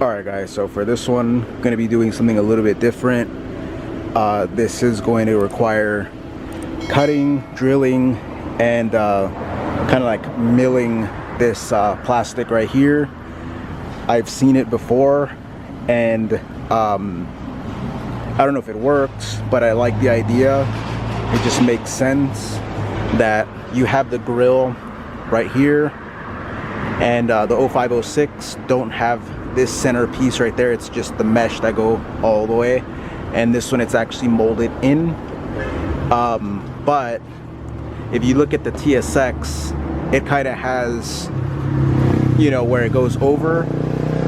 Alright guys, so for this one, I'm going to be doing something a little bit different. This is going to require cutting, drilling, and kind of like milling this plastic right here. I've seen it before, and I don't know if it works, but I like the idea. It just makes sense that you have the grill right here, and the 0506 don't have this center piece right there. It's just the mesh that go all the way, and this one it's actually molded in. But if you look at the TSX, it kind of has, you know, where it goes over,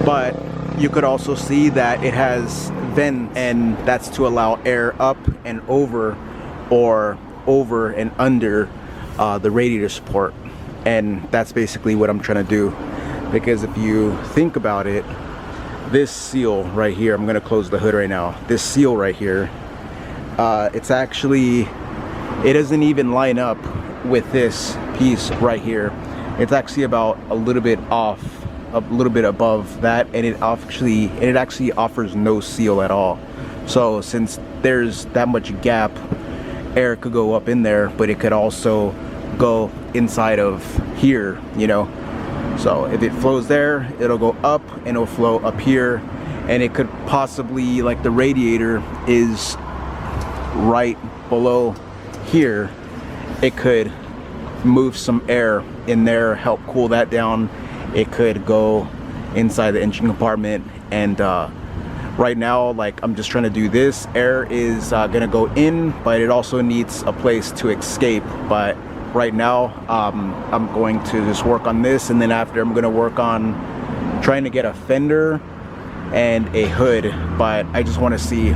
but you could also see that it has vents, and that's to allow air up and over, or over and under the radiator support. And that's basically what I'm trying to do, because if you think about it, this seal right here, I'm gonna close the hood right now, this seal right here, it's actually, it doesn't even line up with this piece right here. It's actually about a little bit off, a little bit above that, and it actually offers no seal at all. So since there's that much gap, air could go up in there, but it could also go inside of here, you know. So if it flows there, it'll go up and it'll flow up here, and it could possibly, like the radiator is right below here, it could move some air in there, help cool that down. It could go inside the engine compartment, and right now, like, I'm just trying to do this. Air is gonna go in, but it also needs a place to escape. But right now, I'm going to just work on this, and then after I'm gonna work on trying to get a fender and a hood. But I just want to see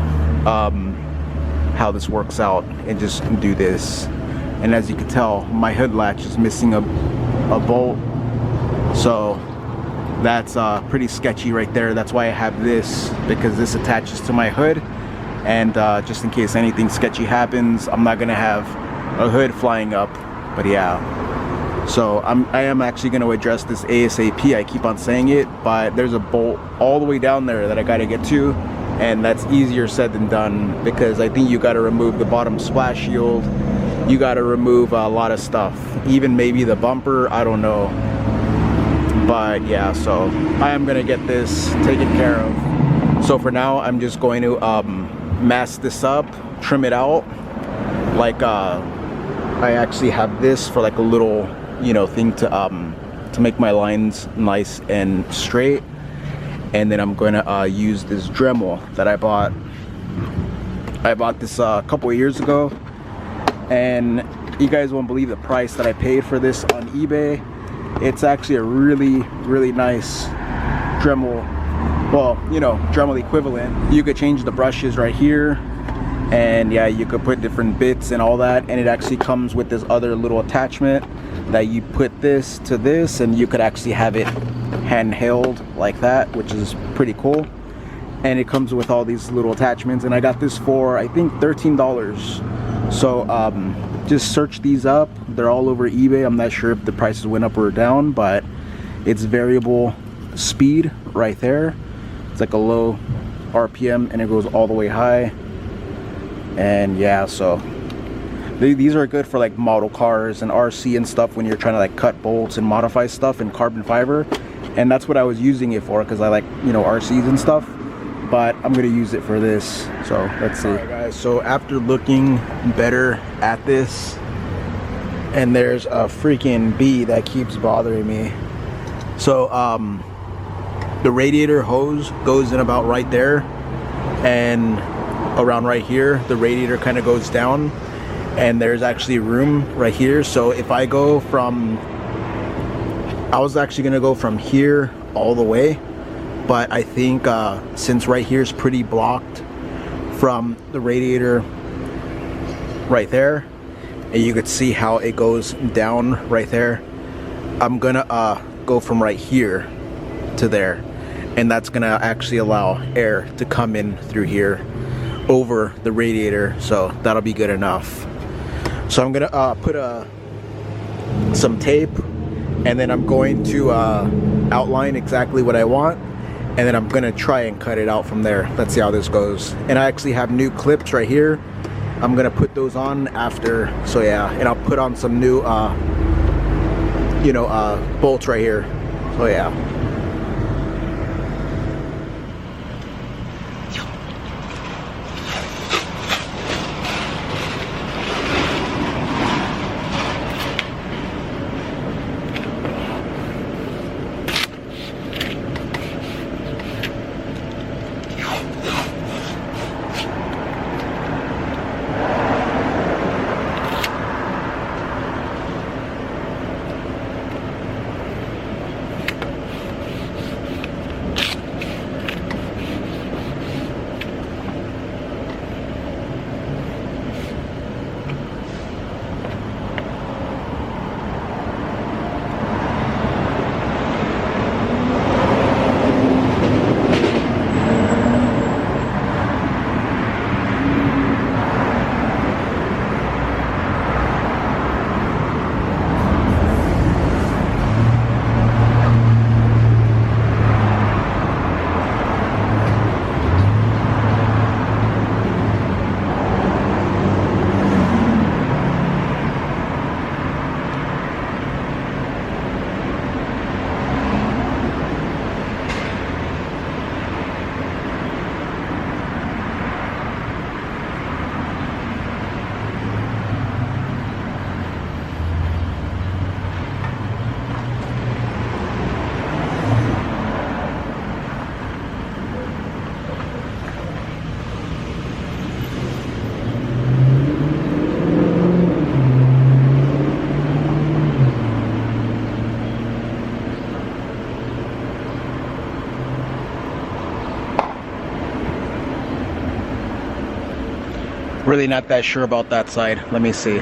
how this works out and just do this. And as you can tell, my hood latch is missing a bolt, so that's pretty sketchy right there. That's why I have this, because this attaches to my hood, and just in case anything sketchy happens, I'm not gonna have a hood flying up. But yeah, so I am actually going to address this ASAP. I keep on saying it, but there's a bolt all the way down there that I got to get to, and that's easier said than done, because I think you got to remove the bottom splash shield, you got to remove a lot of stuff, even maybe the bumper, I don't know. But yeah, so I am going to get this taken care of. So for now, I'm just going to mask this up, trim it out, like I actually have this for like a little, you know, thing to make my lines nice and straight. And then I'm gonna use this Dremel that I bought. I bought this a couple of years ago, and you guys won't believe the price that I paid for this on eBay. It's actually a really nice Dremel, well, you know, Dremel equivalent. You could change the brushes right here, and yeah, you could put different bits and all that, and it actually comes with this other little attachment that you put this to this, and you could actually have it handheld like that, which is pretty cool. And it comes with all these little attachments, and I got this for I think $13. So just search these up, they're all over eBay. I'm not sure if the prices went up or down, but it's variable speed right there. It's like a low RPM, and it goes all the way high. And yeah, so these are good for like model cars and RC and stuff, when you're trying to like cut bolts and modify stuff in carbon fiber. And that's what I was using it for, because I like, you know, RCs and stuff. But I'm gonna use it for this, so let's see. Alright guys, so after looking better at this, and there's a freaking bee that keeps bothering me. So the radiator hose goes in about right there, and around right here the radiator kind of goes down, and there's actually room right here. So if I go from, I was actually gonna go from here all the way, but I think since right here is pretty blocked from the radiator right there, and you could see how it goes down right there, I'm gonna go from right here to there, and that's gonna actually allow air to come in through here over the radiator, so that'll be good enough. So I'm gonna put some tape, and then I'm going to outline exactly what I want, and then I'm gonna try and cut it out from there. Let's see how this goes. And I actually have new clips right here. I'm gonna put those on after, so yeah, and I'll put on some new bolts right here, so yeah. Really not that sure about that side. Let me see.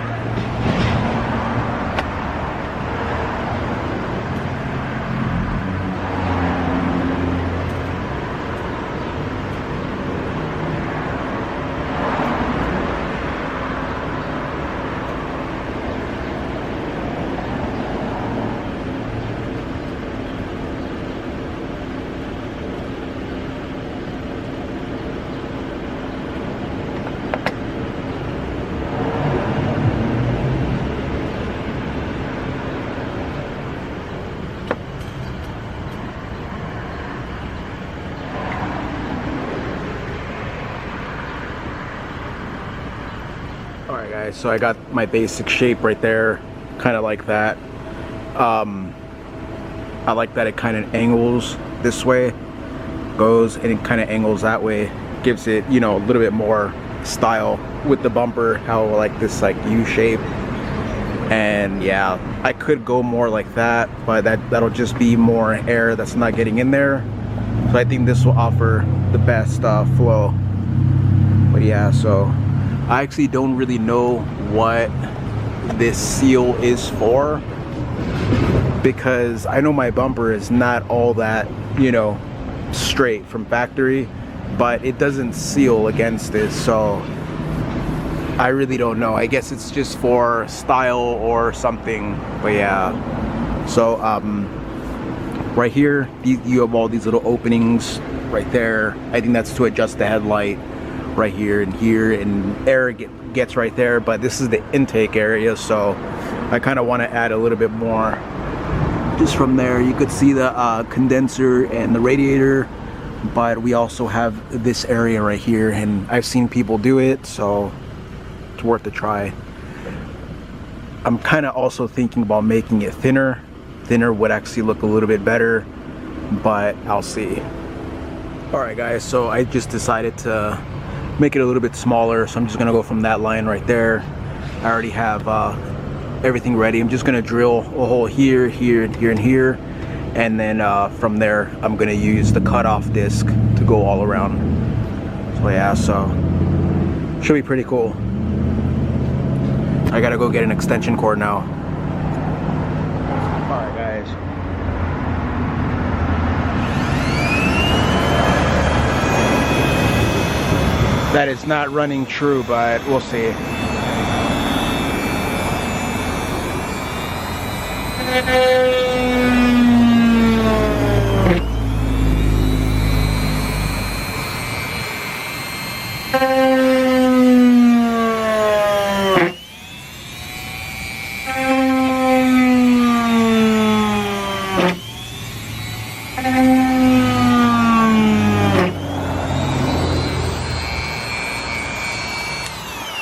Alright guys, so I got my basic shape right there, kind of like that. I like that it kind of angles this way, goes, and it kind of angles that way. Gives it, you know, a little bit more style with the bumper, how like this like U shape. And yeah, I could go more like that, but that'll just be more air that's not getting in there. So I think this will offer the best flow. But yeah, so I actually don't really know what this seal is for, because I know my bumper is not all that, you know, straight from factory, but it doesn't seal against this, so I really don't know. I guess it's just for style or something. But yeah, so right here you have all these little openings right there. I think that's to adjust the headlight. Right here, and air gets right there, but this is the intake area, so I kind of want to add a little bit more just from there. You could see the condenser and the radiator, but we also have this area right here, and I've seen people do it, so it's worth a try. I'm kind of also thinking about making it thinner. Thinner would actually look a little bit better, but I'll see. Alright guys, so I just decided to make it a little bit smaller, so I'm just gonna go from that line right there. I already have everything ready. I'm just gonna drill a hole here, here, and here, and here, and then from there I'm gonna use the cutoff disc to go all around. So yeah, so should be pretty cool. I gotta go get an extension cord now. Alright guys, that is not running true, but we'll see.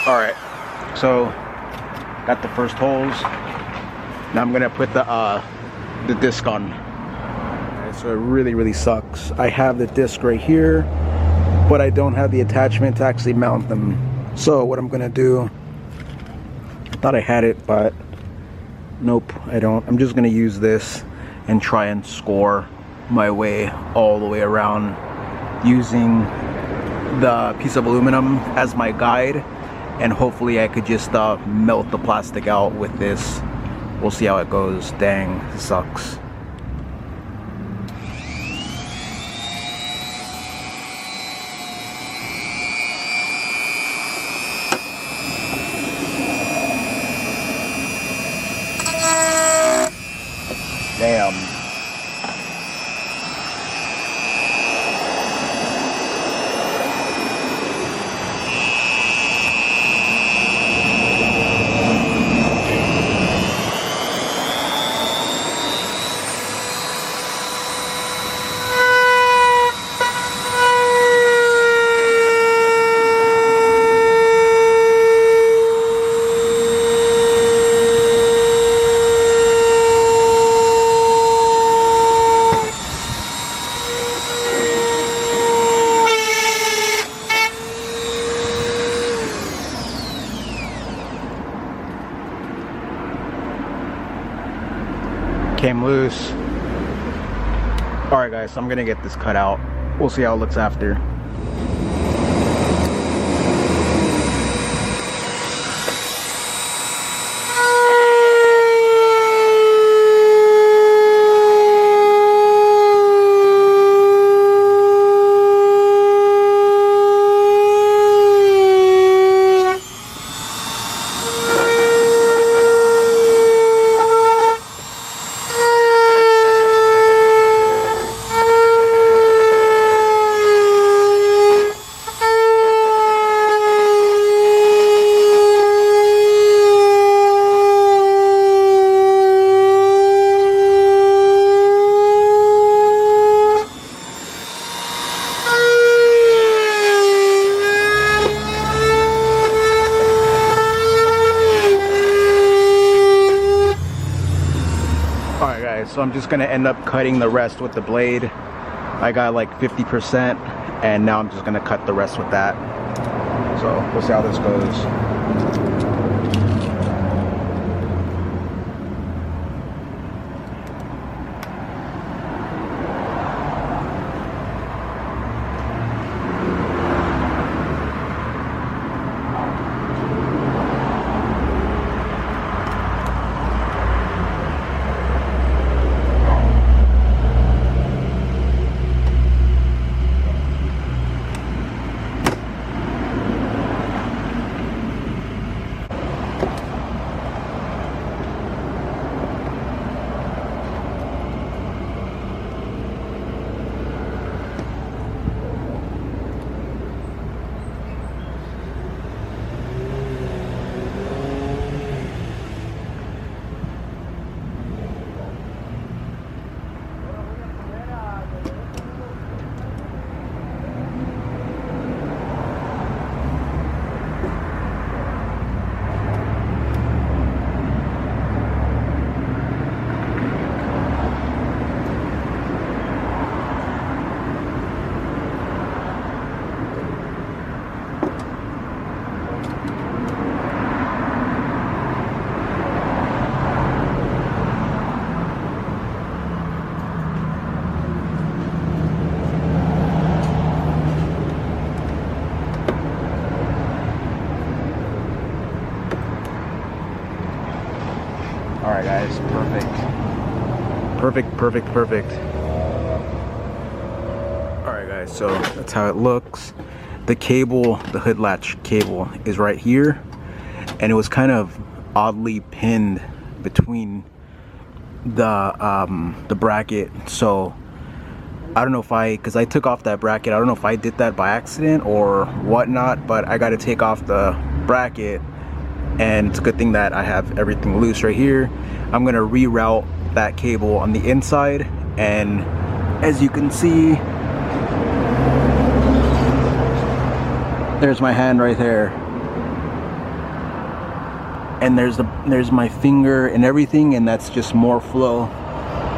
Alright, so got the first holes. Now I'm gonna put the disc on. Alright, so it really sucks. I have the disc right here, but I don't have the attachment to actually mount them. So what I'm gonna do, I thought I had it, but nope, I don't. I'm just gonna use this and try and score my way all the way around using the piece of aluminum as my guide, and hopefully I could just melt the plastic out with this. We'll see how it goes. Dang, it sucks. Damn. Came loose. Alright guys, so I'm gonna get this cut out. We'll see how it looks after. So I'm just gonna end up cutting the rest with the blade. I got like 50%, and now I'm just gonna cut the rest with that. So we'll see how this goes. Alright guys, perfect. Alright guys, so that's how it looks. The cable, the hood latch cable is right here, and it was kind of oddly pinned between the bracket. So I don't know if because I took off that bracket, I don't know if I did that by accident or whatnot, but I got to take off the bracket, and it's a good thing that I have everything loose right here. I'm gonna reroute that cable on the inside, and as you can see, there's my hand right there, and there's my finger and everything, and that's just more flow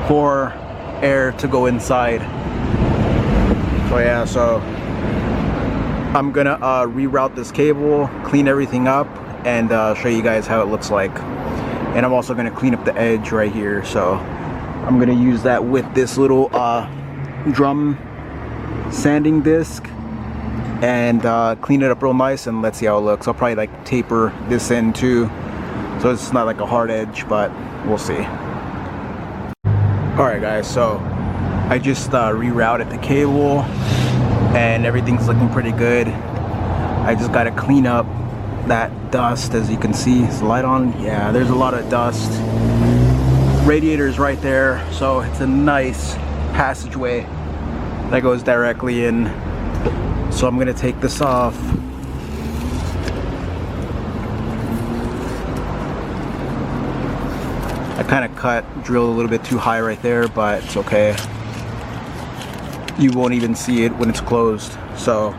for air to go inside. So yeah, so I'm gonna reroute this cable, clean everything up, and show you guys how it looks like. And I'm also gonna clean up the edge right here, so I'm gonna use that with this little drum sanding disc and clean it up real nice, and let's see how it looks. I'll probably like taper this in too, so it's not like a hard edge, but we'll see. Alright guys, so I just rerouted the cable and everything's looking pretty good. I just gotta clean up that dust. As you can see, is the light on? Yeah, there's a lot of dust. Radiator's right there, so it's a nice passageway that goes directly in. So I'm gonna take this off. I kind of drilled a little bit too high right there, but it's okay. You won't even see it when it's closed. So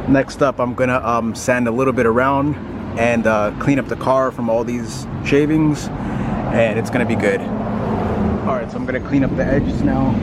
next up, I'm gonna sand a little bit around and clean up the car from all these shavings, and it's gonna be good. All right, so I'm gonna clean up the edges now.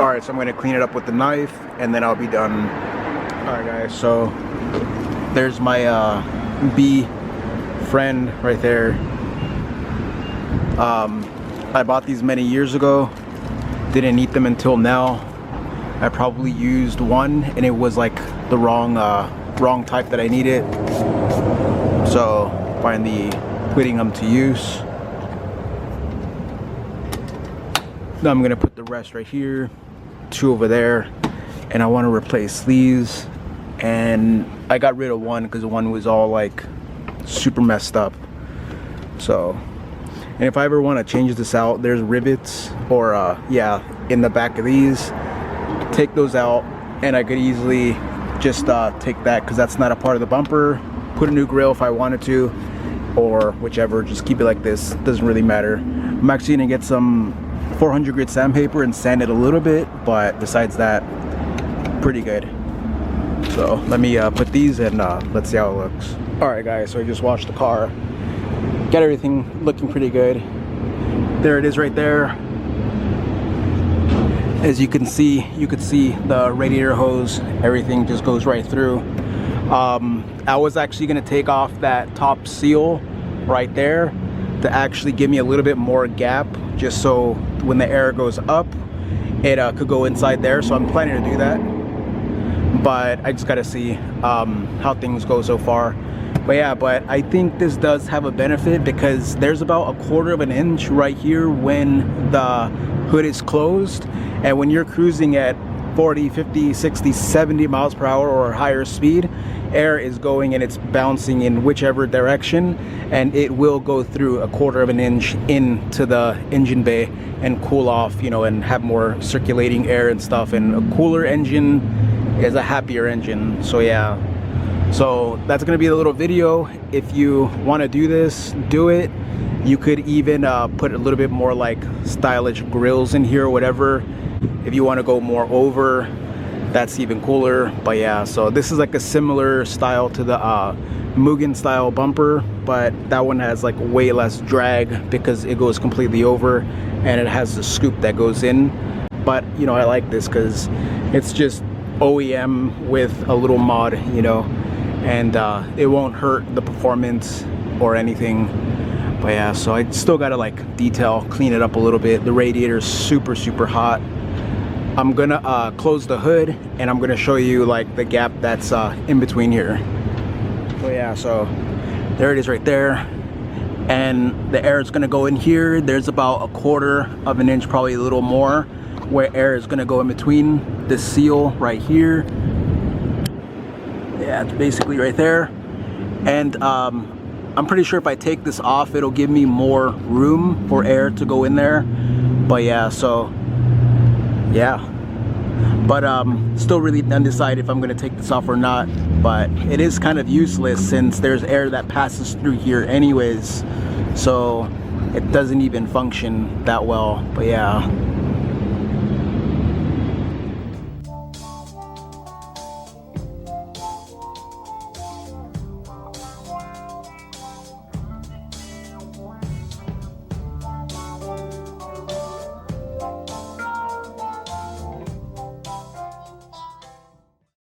Alright, so I'm going to clean it up with the knife and then I'll be done. Alright guys, so there's my bee friend right there. I bought these many years ago, didn't eat them until now. I probably used one and it was like the wrong type that I needed, so finally putting them to use. Now I'm gonna put the rest right here, 2 over there, and I want to replace these. And I got rid of one because one was all like super messed up. So, and if I ever want to change this out, there's rivets or yeah, in the back of these. Take those out, and I could easily just take that, because that's not a part of the bumper, put a new grill if I wanted to, or whichever, just keep it like this, doesn't really matter. I'm actually gonna get some 400 grit sandpaper and sand it a little bit, but besides that, pretty good. So let me put these and let's see how it looks. Alright guys, so I just washed the car, got everything looking pretty good. There it is right there. As you can see the radiator hose, everything just goes right through. I was actually going to take off that top seal right there to actually give me a little bit more gap, just so when the air goes up, it could go inside there. So I'm planning to do that, but I just got to see how things go so far. But yeah, but I think this does have a benefit, because there's about 1/4 of an inch right here when the hood is closed, and when you're cruising at 40, 50, 60, 70 miles per hour or higher speed, air is going and it's bouncing in whichever direction, and it will go through 1/4 of an inch into the engine bay and cool off, you know, and have more circulating air and stuff. And a cooler engine is a happier engine. So yeah, so that's gonna be a little video. If you want to do this, do it. You could even put a little bit more like stylish grills in here or whatever. If you want to go more over, that's even cooler. But yeah, so this is like a similar style to the Mugen style bumper, but that one has like way less drag because it goes completely over and it has the scoop that goes in. But you know, I like this because it's just OEM with a little mod, you know, and it won't hurt the performance or anything. But yeah, so I still gotta like detail, clean it up a little bit. The radiator's super hot. I'm gonna close the hood and I'm gonna show you like the gap that's in between here. So yeah, so there it is right there, and the air is gonna go in here. There's about 1/4 of an inch, probably a little more, where air is gonna go in between this seal right here. Yeah, it's basically right there. And I'm pretty sure if I take this off, it'll give me more room for air to go in there. But yeah, so yeah, but still really undecided if I'm gonna take this off or not. But it is kind of useless since there's air that passes through here anyways, so it doesn't even function that well. But yeah.